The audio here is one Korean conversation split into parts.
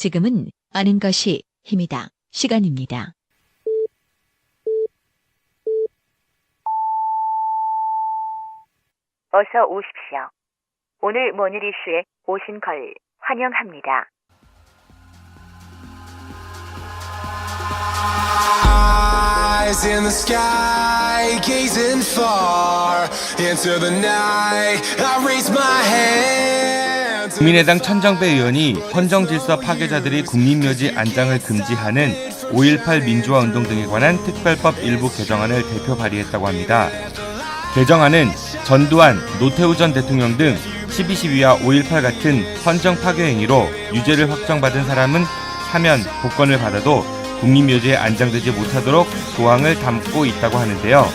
지금은 아는 것이 힘이다. 시간입니다. 어서 오십시오. 오늘 money 이슈에 오신 걸 환영합니다. Eyes in the sky, gazing far into the night. I raise my hand. 국민의당 천정배 의원이 헌정질서 파괴자들이 국민묘지 안장을 금지하는 5.18 민주화운동 등에 관한 특별법 일부 개정안을 대표 발의했다고 합니다. 개정안은 전두환, 노태우 전 대통령 등 12.12와 5.18 같은 헌정 파괴 행위로 유죄를 확정받은 사람은 사면, 복권을 받아도 국민묘지에 안장되지 못하도록 조항을 담고 있다고 하는데요.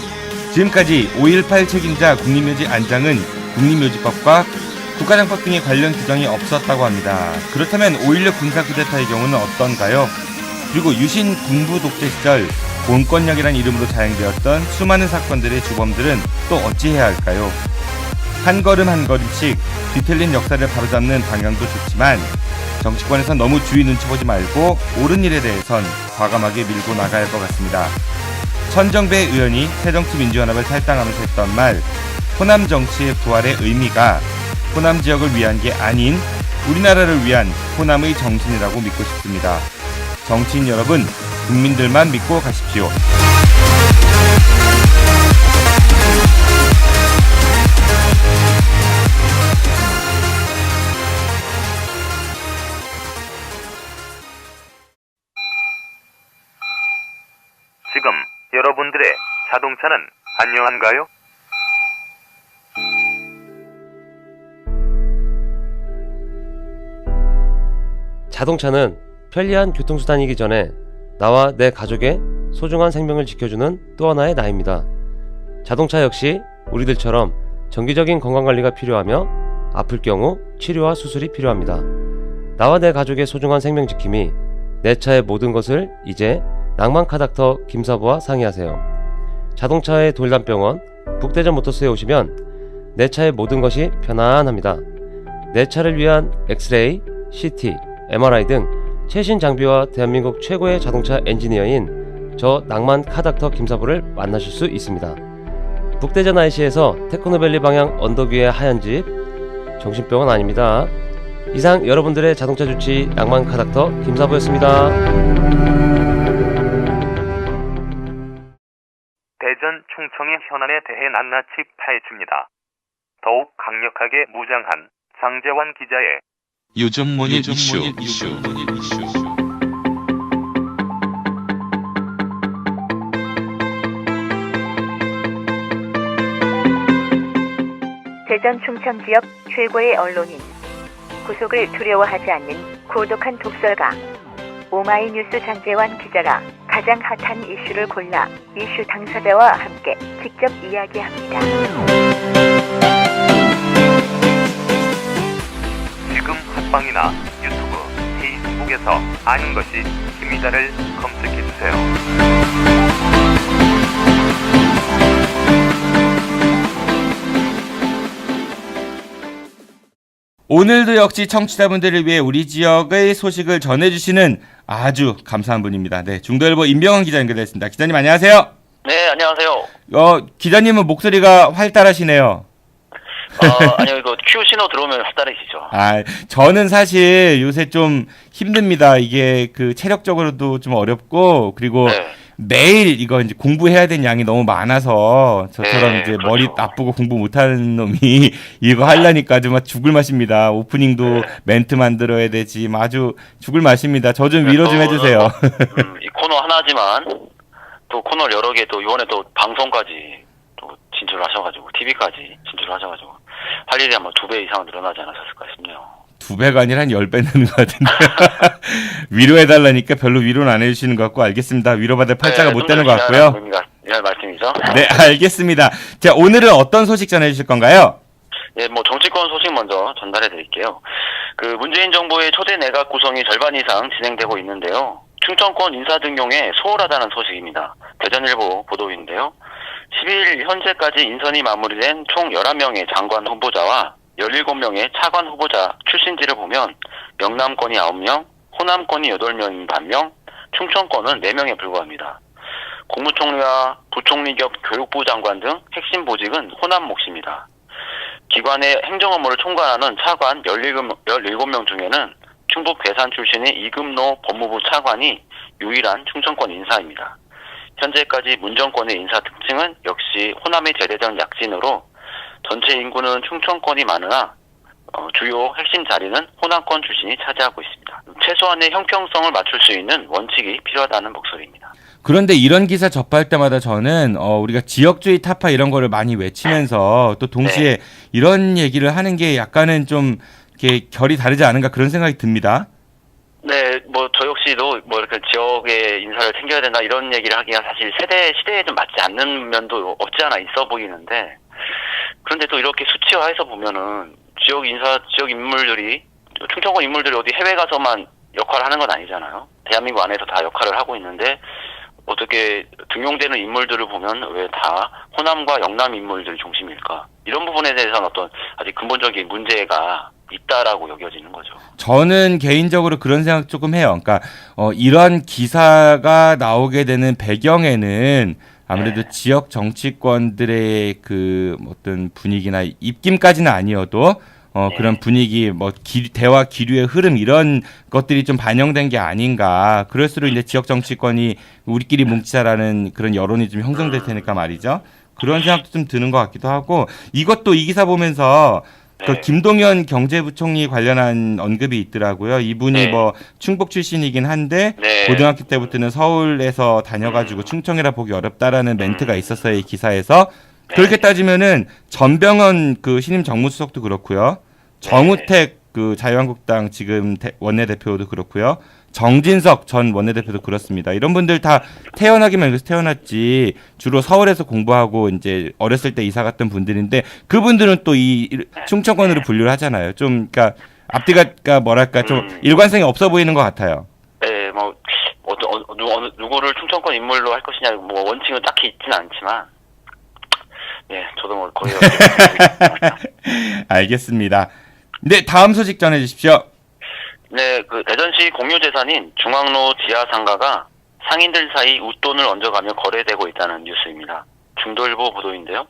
지금까지 5.18 책임자 국민묘지 안장은 국민묘지법과 국가장법 등의 관련 규정이 없었다고 합니다. 그렇다면 5.16 군사쿠데타의 경우는 어떤가요? 그리고 유신 군부 독재 시절 공권력이란 이름으로 자행되었던 수많은 사건들의 주범들은 또 어찌해야 할까요? 한 걸음 한 걸음씩 뒤틀린 역사를 바로잡는 방향도 좋지만 정치권에선 너무 주의 눈치 보지 말고 옳은 일에 대해선 과감하게 밀고 나가야 할 것 같습니다. 천정배 의원이 새정치민주연합을 탈당하면서 했던 말, 호남 정치의 부활의 의미가 호남 지역을 위한 게 아닌 우리나라를 위한 호남의 정신이라고 믿고 싶습니다. 정치인 여러분, 국민들만 믿고 가십시오. 지금 여러분들의 자동차는 안녕한가요? 자동차는 편리한 교통수단이기 전에 나와 내 가족의 소중한 생명을 지켜주는 또 하나의 나입니다. 자동차 역시 우리들처럼 정기적인 건강관리가 필요하며 아플 경우 치료와 수술이 필요합니다. 나와 내 가족의 소중한 생명 지킴이 내 차의 모든 것을 이제 낭만카닥터 김사부와 상의하세요. 자동차의 돌담병원 북대전 모터스에 오시면 내 차의 모든 것이 편안합니다. 내 차를 위한 엑스레이, CT, MRI 등 최신 장비와 대한민국 최고의 자동차 엔지니어인 저 낭만카닥터 김사부를 만나실 수 있습니다. 북대전 IC에서 테크노밸리 방향 언덕 위의 하얀 집, 정신병원 아닙니다. 이상 여러분들의 자동차 주치 낭만카닥터 김사부였습니다. 대전 충청의 현안에 대해 낱낱이 파헤칩니다. 더욱 강력하게 무장한 장재환 기자의 요즘 모닝 이슈. 대전 충청 지역 최고의 언론인, 구속을 두려워하지 않는 고독한 독설가 오마이뉴스 장재환 기자가 가장 핫한 이슈를 골라 이슈 당사자와 함께 직접 이야기합니다. 지금 팟빵이나 유튜브, 페이스북에서 아는 것이 힘이다를 검색해주세요. 오늘도 역시 청취자분들을 위해 우리 지역의 소식을 전해주시는 아주 감사한 분입니다. 네, 중도일보 임병헌 기자 연결됐습니다. 기자님 안녕하세요. 네, 안녕하세요. 기자님은 목소리가 활달하시네요. 아니요, 이거 큐 신호 들어오면 활달해지죠. 저는 사실 요새 좀 힘듭니다. 이게 그 체력적으로도 좀 어렵고, 그리고 네. 매일 이거 이제 공부해야 되는 양이 너무 많아서 저처럼 네, 이제 그렇죠. 머리 나쁘고 공부 못하는 놈이 이거 하려니까 좀 죽을 맛입니다. 오프닝도 네. 멘트 만들어야 되지. 아주 죽을 맛입니다. 저 좀 위로 좀 해주세요. 이 코너 하나지만 또 코너를 여러 개 또 이번에 또 방송까지 또 진출하셔가지고 TV까지 진출하셔가지고 할 일이 아마 2배 이상 늘어나지 않았을까 싶네요. 2배가 아니라 한 10배 느는 것 같은데. 위로해달라니까 별로 위로는 안 해주시는 것 같고, 알겠습니다. 위로받을 팔자가 못 되는 것 같고요. 이런 말씀이죠. 네, 알겠습니다. 자, 오늘은 어떤 소식 전해주실 건가요? 예, 정치권 소식 먼저 전달해 드릴게요. 그 문재인 정부의 초대 내각 구성이 절반 이상 진행되고 있는데요. 충청권 인사 등용에 소홀하다는 소식입니다. 대전일보 보도인데요. 10일 현재까지 인선이 마무리된 총 11명의 장관 후보자와 17명의 차관 후보자 출신지를 보면 영남권이 9명, 호남권이 8명인 반면 충청권은 4명에 불과합니다. 국무총리와 부총리 겸 교육부 장관 등 핵심 보직은 호남 몫입니다. 기관의 행정 업무를 총괄하는 차관 17명 중에는 충북 괴산 출신의 이금노 법무부 차관이 유일한 충청권 인사입니다. 현재까지 문정권의 인사 특징은 역시 호남의 대대적 약진으로 전체 인구는 충청권이 많으나 주요 핵심 자리는 호남권 출신이 차지하고 있습니다. 최소한의 형평성을 맞출 수 있는 원칙이 필요하다는 목소리입니다. 그런데 이런 기사 접할 때마다 저는 우리가 지역주의 타파 이런 거를 많이 외치면서 또 동시에 이런 얘기를 하는 게 약간은 좀 이렇게 결이 다르지 않은가 그런 생각이 듭니다. 네, 저 역시도 이렇게 지역의 인사를 챙겨야 된다 이런 얘기를 하기가 사실 시대에 좀 맞지 않는 면도 없지 않아 있어 보이는데, 그런데 또 이렇게 수치화해서 보면은 지역 인물들이, 충청권 인물들이 어디 해외 가서만 역할을 하는 건 아니잖아요. 대한민국 안에서 다 역할을 하고 있는데 어떻게 등용되는 인물들을 보면 왜 다 호남과 영남 인물들이 중심일까? 이런 부분에 대해서는 어떤 아직 근본적인 문제가 있다라고 여겨지는 거죠. 저는 개인적으로 그런 생각 조금 해요. 그러니까 이런 기사가 나오게 되는 배경에는 아무래도 지역 정치권들의 그 어떤 분위기나 입김까지는 아니어도 그런 분위기, 대화 기류의 흐름 이런 것들이 좀 반영된 게 아닌가. 그럴수록 이제 지역 정치권이 우리끼리 뭉치자라는 그런 여론이 좀 형성될 테니까 말이죠. 그런 생각도 좀 드는 것 같기도 하고, 이것도 이 기사 보면서 그 김동연 경제부총리 관련한 언급이 있더라고요. 이분이 충북 출신이긴 한데 고등학교 때부터는 서울에서 다녀가지고 충청이라 보기 어렵다라는 멘트가 있었어요, 이 기사에서. 그렇게 따지면은 전병헌 그 신임 정무수석도 그렇고요. 정우택 그 자유한국당 지금 원내대표도 그렇고요. 정진석 전 원내대표도 그렇습니다. 이런 분들 다 태어나기만 해서 태어났지 주로 서울에서 공부하고 이제 어렸을 때 이사 갔던 분들인데 그분들은 또 이 충청권으로 분류를 하잖아요. 좀 그러니까 앞뒤가 뭐랄까 좀 일관성이 없어 보이는 것 같아요. 네, 누구를 충청권 인물로 할 것이냐 원칙은 딱히 있지는 않지만, 저도 거의 알겠습니다. 네, 다음 소식 전해주십시오. 네, 그 대전시 공유재산인 중앙로 지하상가가 상인들 사이 웃돈을 얹어가며 거래되고 있다는 뉴스입니다. 중도일보 보도인데요.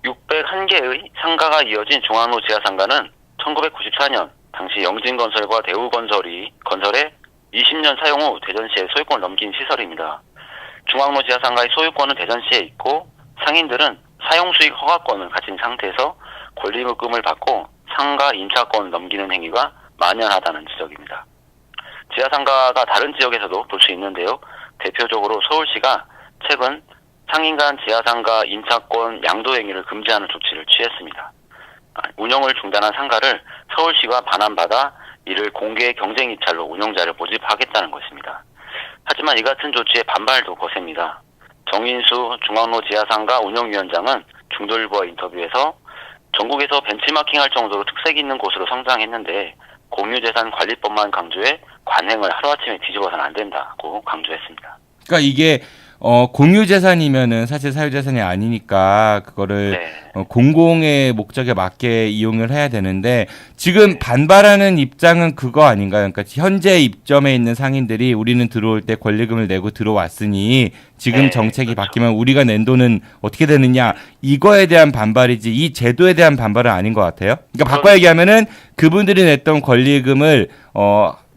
601개의 상가가 이어진 중앙로 지하상가는 1994년 당시 영진건설과 대우건설이 건설에 20년 사용 후 대전시에 소유권을 넘긴 시설입니다. 중앙로 지하상가의 소유권은 대전시에 있고 상인들은 사용수익 허가권을 가진 상태에서 권리금을 받고 상가 임차권을 넘기는 행위가 만연하다는 지적입니다. 지하상가가 다른 지역에서도 볼 수 있는데요. 대표적으로 서울시가 최근 상인 간 지하상가 임차권 양도 행위를 금지하는 조치를 취했습니다. 운영을 중단한 상가를 서울시가 반환받아 이를 공개 경쟁 입찰로 운영자를 모집하겠다는 것입니다. 하지만 이 같은 조치에 반발도 거셉니다. 정인수 중앙로 지하상가 운영위원장은 중도일보와 인터뷰에서 전국에서 벤치마킹할 정도로 특색 있는 곳으로 성장했는데 공유재산 관리법만 강조해 관행을 하루아침에 뒤집어서는 안 된다고 강조했습니다. 그러니까 이게 공유재산이면은 사실 사유재산이 아니니까 그거를 공공의 목적에 맞게 이용을 해야 되는데 지금 반발하는 입장은 그거 아닌가요? 그러니까 현재 입점에 있는 상인들이 우리는 들어올 때 권리금을 내고 들어왔으니 지금 정책이 바뀌면 우리가 낸 돈은 어떻게 되느냐 이거에 대한 반발이지 이 제도에 대한 반발은 아닌 것 같아요. 그러니까 바꿔 얘기하면은 그분들이 냈던 권리금을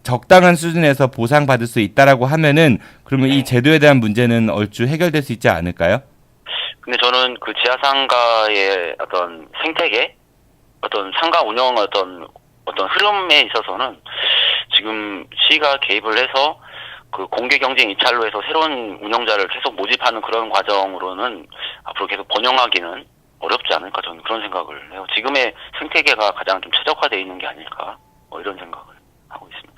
적당한 수준에서 보상받을 수 있다라고 하면은 그러면 이 제도에 대한 문제는 얼추 해결될 수 있지 않을까요? 근데 저는 그 지하상가의 어떤 생태계, 어떤 상가 운영 어떤 흐름에 있어서는 지금 시가 개입을 해서 그 공개 경쟁 입찰로 해서 새로운 운영자를 계속 모집하는 그런 과정으로는 앞으로 계속 번영하기는 어렵지 않을까 저는 그런 생각을 해요. 지금의 생태계가 가장 좀 최적화되어 있는 게 아닐까 이런 생각을 하고 있습니다.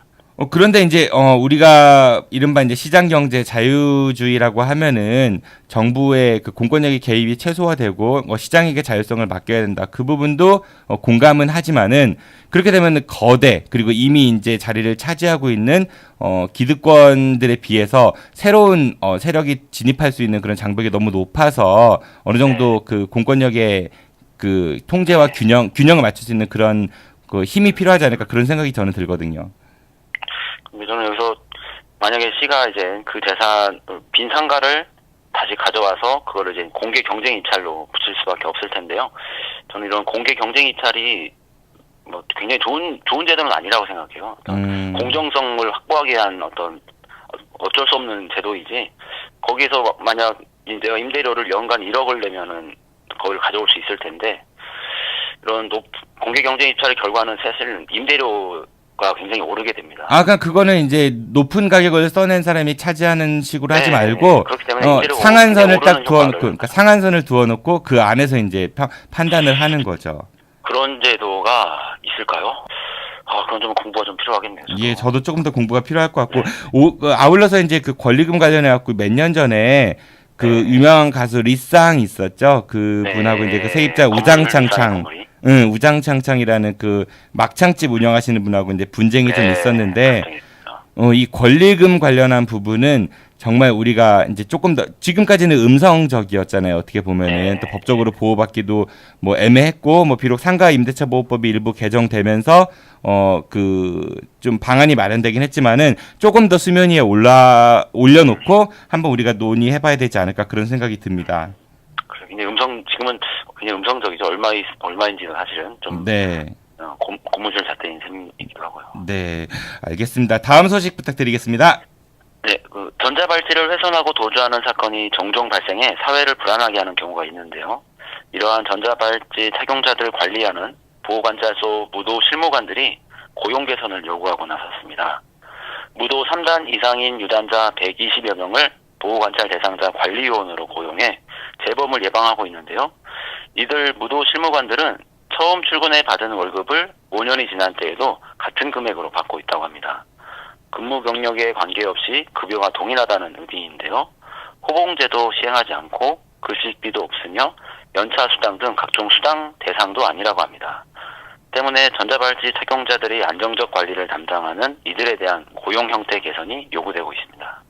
그런데 이제 우리가 이른바 이제 시장 경제 자유주의라고 하면은 정부의 그 공권력의 개입이 최소화되고 시장에게 자율성을 맡겨야 된다. 그 부분도 공감은 하지만은 그렇게 되면 거대 그리고 이미 이제 자리를 차지하고 있는 기득권들에 비해서 새로운 세력이 진입할 수 있는 그런 장벽이 너무 높아서 어느 정도 그 공권력의 그 통제와 균형을 맞출 수 있는 그런 그 힘이 필요하지 않을까 그런 생각이 저는 들거든요. 근데 저는 여기서 만약에 C가 이제 그 재산 빈 상가를 다시 가져와서 그거를 이제 공개 경쟁 입찰로 붙일 수밖에 없을 텐데요. 저는 이런 공개 경쟁 입찰이 뭐 굉장히 좋은 제도는 아니라고 생각해요. 공정성을 확보하기 위한 어떤 어쩔 수 없는 제도이지, 거기서 만약 내가 임대료를 연간 1억을 내면은 그걸 가져올 수 있을 텐데, 이런 공개 경쟁 입찰의 결과는 사실 임대료가 굉장히 오르게 됩니다. 그러니까 그거는 이제 높은 가격을 써낸 사람이 차지하는 식으로 하지 말고, 그렇기 때문에 상한선을 딱 두어놓고, 그러니까 상한선을 두어놓고 그 안에서 이제 판단을 하는 거죠. 그런 제도가 있을까요? 그건 좀 공부가 좀 필요하겠네요. 예, 저도 조금 더 공부가 필요할 것 같고, 아울러서 이제 그 권리금 관련해갖고 몇 년 전에 그 유명한 가수 리쌍 있었죠. 그 분하고 이제 그 세입자 우장창창이라는 그 막창집 운영하시는 분하고 이제 분쟁이 좀 있었는데, 이 권리금 관련한 부분은 정말 우리가 이제 조금 더, 지금까지는 음성적이었잖아요. 어떻게 보면은 또 법적으로 보호받기도 뭐 애매했고, 뭐 비록 상가 임대차 보호법이 일부 개정되면서 좀 방안이 마련되긴 했지만은 조금 더 수면 위에 올려놓고 한번 우리가 논의해봐야 되지 않을까, 그런 생각이 듭니다. 굉장히 지금은 그냥 음성적이죠. 얼마인지는 사실은 좀 고무줄 잣대인 셈이기도 하고요. 네, 알겠습니다. 다음 소식 부탁드리겠습니다. 네, 전자발찌를 훼손하고 도주하는 사건이 종종 발생해 사회를 불안하게 하는 경우가 있는데요. 이러한 전자발찌 착용자들을 관리하는 보호관찰소 무도 실무관들이 고용 개선을 요구하고 나섰습니다. 무도 3단 이상인 유단자 120여 명을 보호관찰 대상자 관리요원으로 고용해 재범을 예방하고 있는데요. 이들 무도 실무관들은 처음 출근해 받은 월급을 5년이 지난 때에도 같은 금액으로 받고 있다고 합니다. 근무 경력에 관계없이 급여가 동일하다는 의미인데요. 호봉제도 시행하지 않고 급식비도 없으며 연차 수당 등 각종 수당 대상도 아니라고 합니다. 때문에 전자발찌 착용자들이 안정적 관리를 담당하는 이들에 대한 고용 형태 개선이 요구되고 있습니다.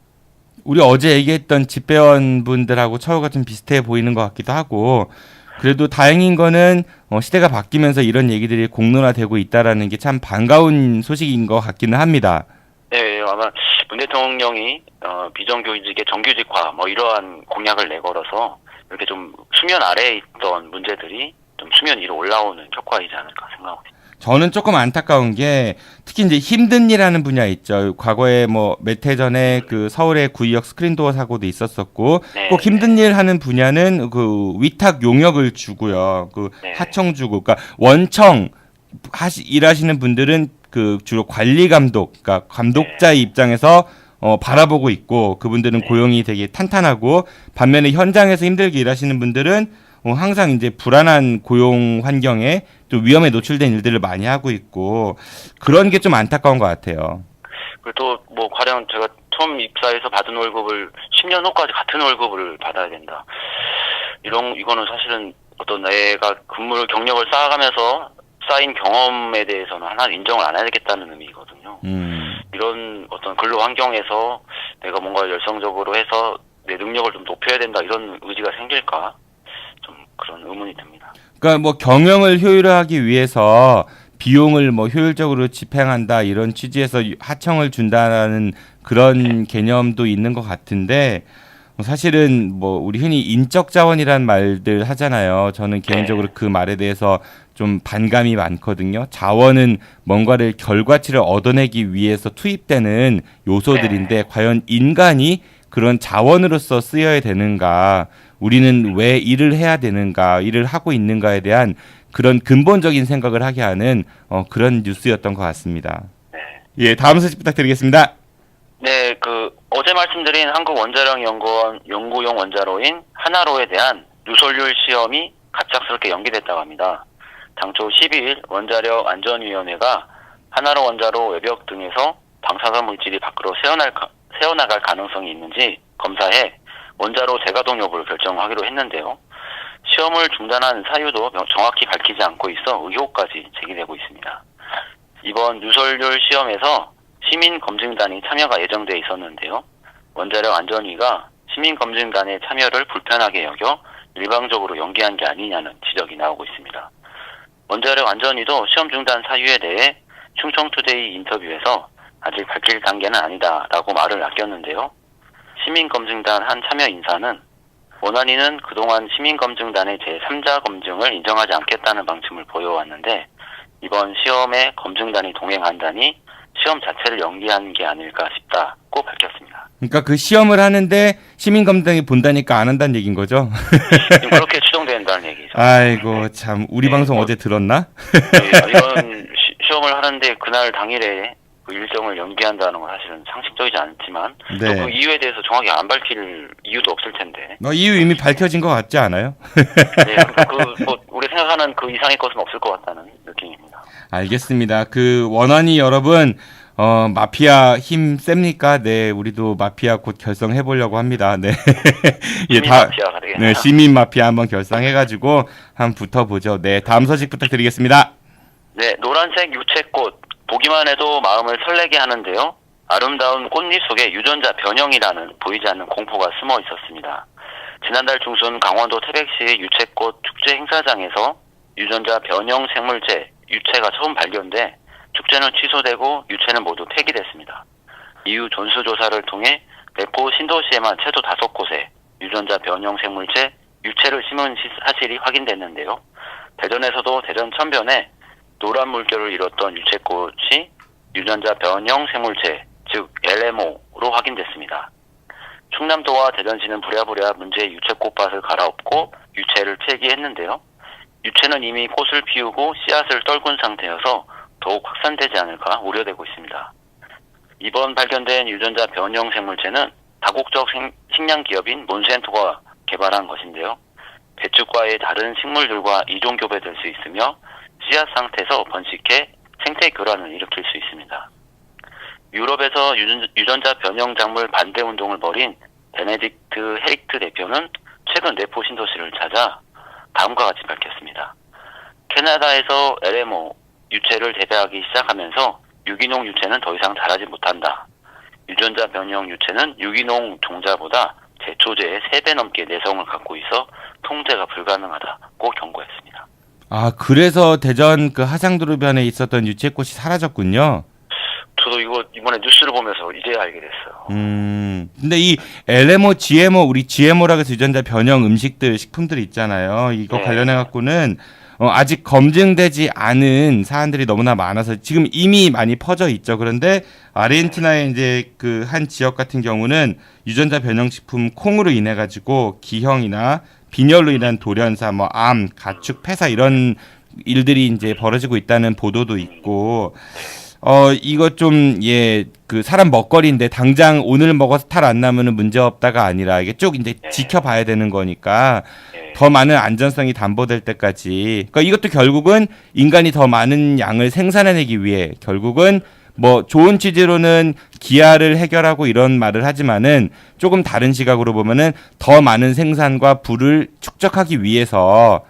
우리 어제 얘기했던 집배원분들하고 처우가 좀 비슷해 보이는 것 같기도 하고, 그래도 다행인 거는 시대가 바뀌면서 이런 얘기들이 공론화되고 있다라는 게 참 반가운 소식인 것 같기는 합니다. 네, 아마 문 대통령이 비정규직의 정규직화 뭐 이러한 공약을 내걸어서 이렇게 좀 수면 아래에 있던 문제들이 좀 수면 위로 올라오는 효과이지 않을까 생각하고 있습니다. 저는 조금 안타까운 게, 특히 이제 힘든 일하는 분야 있죠. 과거에 뭐 몇 해 전에 그 서울의 구의역 스크린도어 사고도 있었었고, 꼭 힘든 일 하는 분야는 그 위탁 용역을 주고요. 하청 주고, 그러니까 원청 일하시는 분들은 그 주로 관리 감독, 그러니까 감독자의 입장에서 바라보고 있고, 그분들은 고용이 되게 탄탄하고, 반면에 현장에서 힘들게 일하시는 분들은 항상 이제 불안한 고용 환경에 또 위험에 노출된 일들을 많이 하고 있고, 그런 게 좀 안타까운 것 같아요. 그리고 또 뭐 가령 제가 처음 입사해서 받은 월급을 10년 후까지 같은 월급을 받아야 된다. 이거는 사실은 어떤 내가 근무 경력을 쌓아가면서 쌓인 경험에 대해서는 하나 인정을 안 해야겠다는 의미거든요. 이런 어떤 근로 환경에서 내가 뭔가 열성적으로 해서 내 능력을 좀 높여야 된다, 이런 의지가 생길까, 좀 그런 의문이 듭니다. 그러니까 뭐 경영을 효율화하기 위해서 비용을 뭐 효율적으로 집행한다, 이런 취지에서 하청을 준다는 그런 개념도 있는 것 같은데, 사실은 뭐 우리 흔히 인적 자원이란 말들 하잖아요. 저는 개인적으로 그 말에 대해서 좀 반감이 많거든요. 자원은 뭔가를 결과치를 얻어내기 위해서 투입되는 요소들인데, 과연 인간이 그런 자원으로서 쓰여야 되는가, 우리는 왜 일을 해야 되는가, 일을 하고 있는가에 대한 그런 근본적인 생각을 하게 하는 그런 뉴스였던 것 같습니다. 예, 다음 소식 부탁드리겠습니다. 네, 어제 말씀드린 한국원자력연구원 연구용 원자로인 하나로에 대한 누설률 시험이 갑작스럽게 연기됐다고 합니다. 당초 12일 원자력 안전위원회가 하나로 원자로 외벽 등에서 방사선 물질이 밖으로 새어나갈 가능성이 있는지 검사해 원자로 재가동 여부를 결정하기로 했는데요. 시험을 중단한 사유도 정확히 밝히지 않고 있어 의혹까지 제기되고 있습니다. 이번 누설률 시험에서 시민검증단이 참여가 예정돼 있었는데요. 원자력 안전위가 시민검증단의 참여를 불편하게 여겨 일방적으로 연기한 게 아니냐는 지적이 나오고 있습니다. 원자력 안전위도 시험 중단 사유에 대해 충청투데이 인터뷰에서 아직 밝힐 단계는 아니다라고 말을 아꼈는데요. 시민검증단 한 참여 인사는 원안위는 그동안 시민검증단의 제3자 검증을 인정하지 않겠다는 방침을 보여왔는데 이번 시험에 검증단이 동행한다니 시험 자체를 연기한 게 아닐까 싶다고 밝혔습니다. 그러니까 그 시험을 하는데 시민검증이 본다니까 안 한다는 얘기인 거죠? 지금 그렇게 추정된다는 얘기죠. 아이고 참 우리 방송 어제 들었나? 이건 시험을 하는데 그날 당일에 그 일정을 연기한다는 건 사실은 상식적이지 않지만 네. 또 그 이유에 대해서 정확히 안 밝힐 이유도 없을 텐데. 이유 이미 밝혀진 것 같지 않아요? 네, 뭐 우리 생각하는 그 이상의 것은 없을 것 같다는 느낌입니다. 알겠습니다. 그 원원이 여러분 마피아 힘 셉니까? 네, 우리도 마피아 곧 결성해 보려고 합니다. 네. 시민 마피아가 되겠네요. 네, 시민 마피아 한번 결성해가지고 한번 붙어보죠. 네, 다음 소식 부탁드리겠습니다. 네, 노란색 유채꽃 보기만 해도 마음을 설레게 하는데요. 아름다운 꽃잎 속에 유전자 변형이라는 보이지 않는 공포가 숨어 있었습니다. 지난달 중순 강원도 태백시 유채꽃 축제 행사장에서 유전자 변형 생물체 유채가 처음 발견돼 축제는 취소되고 유채는 모두 폐기됐습니다. 이후 전수조사를 통해 내포 신도시에만 최소 5곳에 유전자 변형 생물체 유채를 심은 사실이 확인됐는데요. 대전에서도 대전 천변에 노란 물결을 잃었던 유채꽃이 유전자 변형 생물체, 즉 LMO로 확인됐습니다. 충남도와 대전시는 부랴부랴 문제의 유채꽃밭을 갈아엎고 유채를 폐기했는데요. 유채는 이미 꽃을 피우고 씨앗을 떨군 상태여서 더욱 확산되지 않을까 우려되고 있습니다. 이번 발견된 유전자 변형 생물체는 다국적 식량 기업인 몬센토가 개발한 것인데요. 배추과의 다른 식물들과 이종 교배될 수 있으며 씨앗 상태에서 번식해 생태 교란을 일으킬 수 있습니다. 유럽에서 유전자 변형 작물 반대 운동을 벌인 베네딕트 헤이트 대표는 최근 내포 신도시를 찾아 다음과 같이 밝혔습니다. 캐나다에서 LMO 유채를 재배하기 시작하면서 유기농 유채는 더 이상 자라지 못한다. 유전자 변형 유채는 유기농 종자보다 제초제의 3배 넘게 내성을 갖고 있어 통제가 불가능하다고 경고했습니다. 아, 그래서 대전 그 하상도로변에 있었던 유채꽃이 사라졌군요. 저도 이거 이번에 뉴스를 보면서 이제야 알게 됐어요. 근데 이 LMO, GMO, 우리 GMO라고 해서 유전자 변형 음식들, 식품들 있잖아요. 이거 네. 관련해갖고는 아직 검증되지 않은 사안들이 너무나 많아서 지금 이미 많이 퍼져 있죠. 그런데 아르헨티나의 이제 그 한 지역 같은 경우는 유전자 변형 식품 콩으로 인해 가지고 기형이나 빈혈로 인한 돌연사, 암, 가축 폐사 이런 일들이 이제 벌어지고 있다는 보도도 있고, 이거 좀, 그 사람 먹거리인데 당장 오늘 먹어서 탈 안 나면은 문제 없다가 아니라 이게 쭉 이제 지켜봐야 되는 거니까 더 많은 안전성이 담보될 때까지. 그러니까 이것도 결국은 인간이 더 많은 양을 생산해내기 위해 결국은 좋은 취지로는 기아를 해결하고 이런 말을 하지만은 조금 다른 시각으로 보면은 더 많은 생산과 부를 축적하기 위해서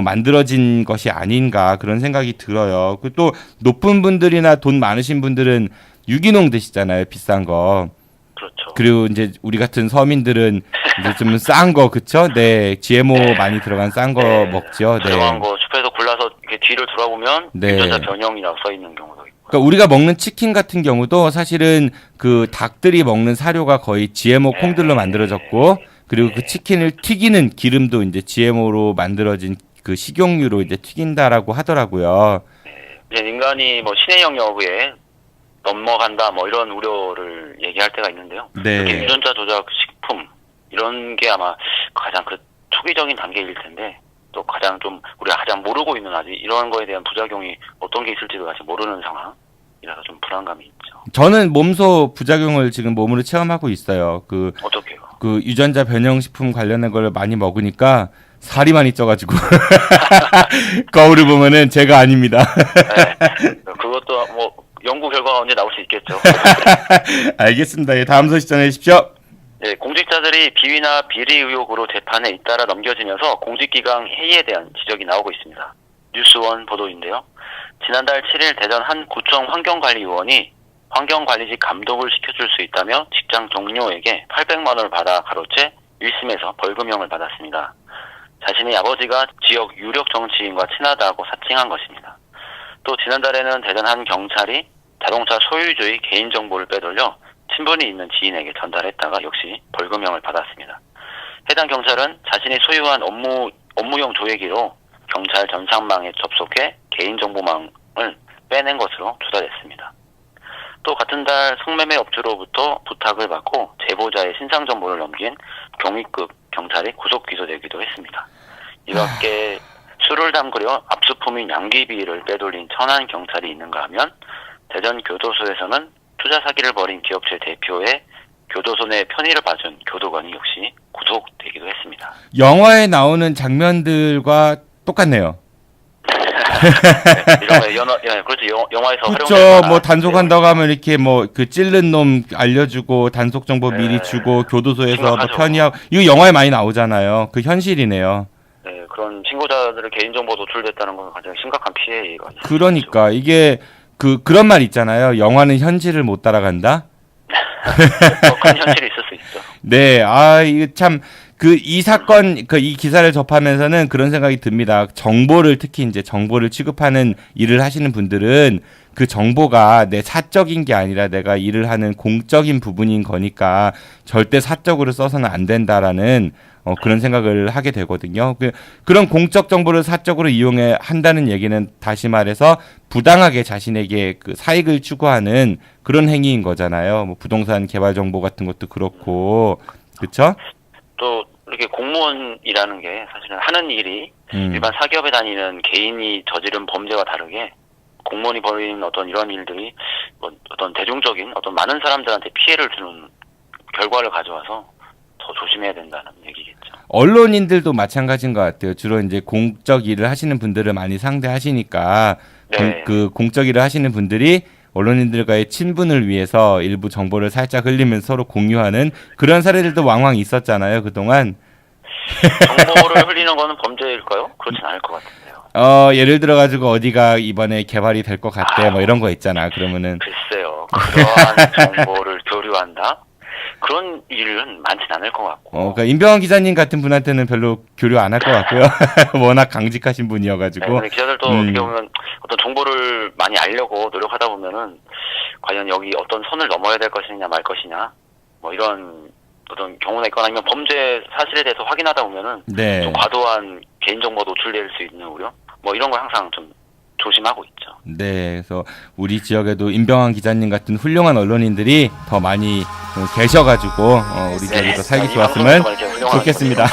만들어진 것이 아닌가 그런 생각이 들어요. 그리고 또 높은 분들이나 돈 많으신 분들은 유기농 드시잖아요. 비싼 거. 그렇죠. 그리고 이제 우리 같은 서민들은 이제 좀 싼 거, 그쵸? 네. GMO 많이 들어간 싼 거 먹죠. 네. 들어간 거 숲에서 골라서 이렇게 뒤를 돌아보면 네. 유전자 변형이라고 써 있는 경우도 있고. 그러니까 우리가 먹는 치킨 같은 경우도 사실은 그 닭들이 먹는 사료가 거의 GMO 콩들로 만들어졌고, 그리고 그 치킨을 튀기는 기름도 이제 GMO로 만들어진 그 식용유로 이제 튀긴다라고 하더라고요. 이제 인간이 신의 영역에 넘어간다 이런 우려를 얘기할 때가 있는데요. 네. 특히 유전자 조작 식품 이런 게 아마 가장 그 초기적인 단계일 텐데 또 가장 좀 우리가 가장 모르고 있는 아직 이런 거에 대한 부작용이 어떤 게 있을지도 아직 모르는 상황이라서 좀 불안감이 있죠. 저는 몸소 부작용을 지금 몸으로 체험하고 있어요. 어떻게요? 그 유전자 변형 식품 관련된 걸 많이 먹으니까 살이 많이 쪄가지고 거울을 보면은 제가 아닙니다. 네. 그것도 연구 결과가 언제 나올 수 있겠죠. 알겠습니다. 예, 다음 소식 전해주십시오. 네, 공직자들이 비위나 비리 의혹으로 재판에 잇따라 넘겨지면서 공직기강 해이에 대한 지적이 나오고 있습니다. 뉴스원 보도인데요. 지난달 7일 대전 한 구청 환경관리의원이 환경관리직 감독을 시켜줄 수 있다며 직장 동료에게 800만 원을 받아 가로채 1심에서 벌금형을 받았습니다. 자신의 아버지가 지역 유력 정치인과 친하다고 사칭한 것입니다. 또 지난달에는 대전 한 경찰이 자동차 소유주의 개인정보를 빼돌려 친분이 있는 지인에게 전달했다가 역시 벌금형을 받았습니다. 해당 경찰은 자신이 소유한 업무용 조회기로 경찰 전산망에 접속해 개인정보망을 빼낸 것으로 조사됐습니다. 또 같은 달 성매매 업주로부터 부탁을 받고 제보자의 신상 정보를 넘긴 경위급 경찰이 구속 기소되기도 했습니다. 이 밖에 술을 담그려 압수품인 양귀비를 빼돌린 천안 경찰이 있는가 하면 대전 교도소에서는 투자 사기를 벌인 기업체 대표의 교도소 내 편의를 봐준 교도관이 역시 구속되기도 했습니다. 영화에 나오는 장면들과 똑같네요. 그렇죠. 영화에서 그렇죠. 뭐 단속한다고 하면 이렇게 뭐 그 찔른 놈 알려주고 단속 정보 미리 주고 교도소에서 뭐 편의하고 이거 영화에 많이 나오잖아요. 그 현실이네요. 네, 그런 신고자들의 개인정보 노출됐다는 건 가장 심각한 피해가 있습니다. 그러니까 이게 그런 말 있잖아요. 영화는 현실을 못 따라간다. 큰 현실이 있을 수 있죠. 네, 이거 참 이 사건 이 기사를 접하면서는 그런 생각이 듭니다. 정보를 특히 이제 정보를 취급하는 일을 하시는 분들은 그 정보가 내 사적인 게 아니라 내가 일을 하는 공적인 부분인 거니까 절대 사적으로 써서는 안 된다라는 그런 생각을 하게 되거든요. 그런 공적 정보를 사적으로 이용해 한다는 얘기는 다시 말해서 부당하게 자신에게 그 사익을 추구하는 그런 행위인 거잖아요. 뭐 부동산 개발 정보 같은 것도 그렇고, 그렇죠? 또 이렇게 공무원이라는 게 사실은 하는 일이 일반 사기업에 다니는 개인이 저지른 범죄와 다르게 공무원이 벌이는 어떤 이런 일들이 어떤 대중적인 어떤 많은 사람들한테 피해를 주는 결과를 가져와서 더 조심해야 된다는 얘기겠죠. 언론인들도 마찬가지인 것 같아요. 주로 이제 공적 일을 하시는 분들을 많이 상대하시니까 네. 그 공적 일을 하시는 분들이 언론인들과의 친분을 위해서 일부 정보를 살짝 흘리면서 서로 공유하는 그런 사례들도 왕왕 있었잖아요, 그동안. 정보를 흘리는 거는 범죄일까요? 그렇진 않을 것 같은데요. 예를 들어가지고 어디가 이번에 개발이 될 것 같대, 뭐 이런 거 있잖아, 그러면은. 글쎄요. 그러한 정보를 교류한다? 그런 일은 많진 않을 것 같고. 그러니까 임병환 기자님 같은 분한테는 별로 교류 안 할 것 같고요. 워낙 강직하신 분이어가지고. 네, 기자들도 어떻게 보면 어떤 정보를 많이 알려고 노력하다 보면은 과연 여기 어떤 선을 넘어야 될 것이냐 말 것이냐 뭐 이런 어떤 경우가 있거나 아니면 범죄 사실에 대해서 확인하다 보면은 네. 좀 과도한 개인정보 노출될 수 있는 우려 뭐 이런 걸 항상 좀 조심하고 있죠. 네, 그래서 우리 지역에도 임병환 기자님 같은 훌륭한 언론인들이 더 많이 계셔가지고 우리 지역이 더 살기 좋았으면 좋겠습니다.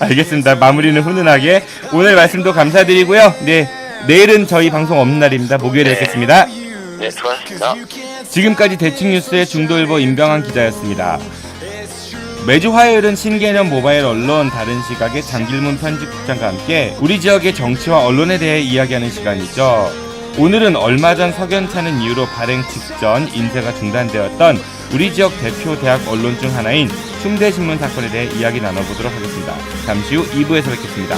알겠습니다. 마무리는 훈훈하게 오늘 말씀도 감사드리고요. 네, 내일은 저희 방송 없는 날입니다. 목요일에 뵙겠습니다. 네, 수고하셨습니다. 지금까지 대충뉴스의 중도일보 임병환 기자였습니다. 매주 화요일은 신개념 모바일 언론 다른 시각의 장길문 편집국장과 함께 우리 지역의 정치와 언론에 대해 이야기하는 시간이죠. 오늘은 얼마 전 석연찮은 이유로 발행 직전 인쇄가 중단되었던 우리 지역 대표 대학 언론 중 하나인 흉대신문 사건에 대해 이야기 나눠보도록 하겠습니다. 잠시 후 2부에서 뵙겠습니다.